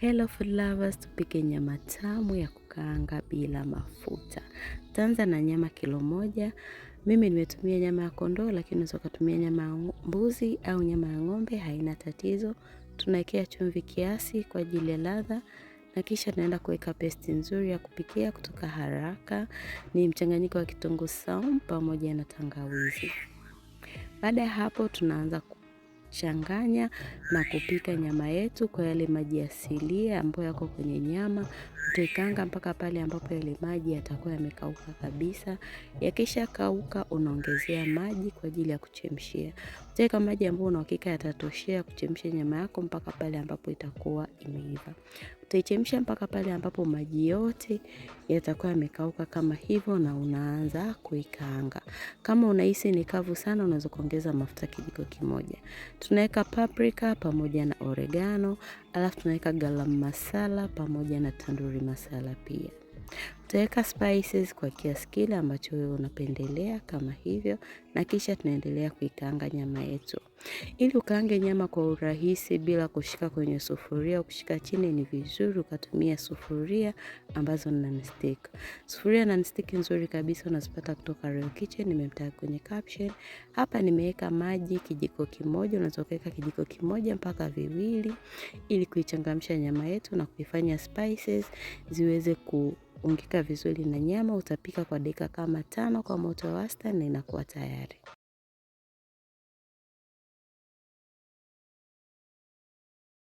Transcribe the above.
Hello food lovers, tupike nyama tamu ya kukaanga bila mafuta. Tutaanza na nyama kilo moja. Mimi nimetumia nyama ya kondoo, lakini unaweza kutumia nyama ya mbuzi au nyama ya ng'ombe, haina tatizo. Tunawekea chumvi kiasi kwa ajili ya ladha, na kisha naenda kuweka paste nzuri ya kupikia kutoka haraka. Ni mchanganyiko wa kitunguu saumu pamoja na tangawizi. Baada ya hapo tunaanza kuchanganya na kupika nyama yetu kwa yale maji asilia ambayo yako kwenye nyama. Utaikanga mpaka pale ambapo yale maji yatakuwa yamekauka kabisa. Yakisha kauka unaongezea maji kwa ajili ya kuchemshia. Utaweka maji ambayo una uhakika yatatoshea kuchemsha nyama yako mpaka pale ambapo itakuwa imeiva. Utaichemsha mpaka pale ambapo maji yote yatakuwa yamekauka kama hivyo, na unaanza kuikaanga. Kama unahisi ni kavu sana, unaweza kuongeza mafuta kijiko kimoja. Tunaweka paprika pamoja na oregano, alafu tunaweka garam masala pamoja na tandoori masala pia. Utaweka spices kwa kiasi kile ambacho wewe unapendelea kama hivyo, na kisha tunaendelea kuikaanga nyama yetu. Ili ukaange nyama kwa urahisi bila kushika kwenye sufuria au kushika chini, ni vizuri ukatumia sufuria ambazo ni non-stick. Sufuria non-stick nzuri kabisa unazipata kutoka Real Kitchen, nimemtag kwenye caption. Hapa nimeweka maji kijiko kimoja, unaweza kuweka kijiko kimoja mpaka viwili, ili kuichangamsha nyama yetu na kuifanya spices ziweze kuungika vizuri na nyama. Utapika kwa dakika kama 5 kwa moto wa wastani na inakuwa tayari.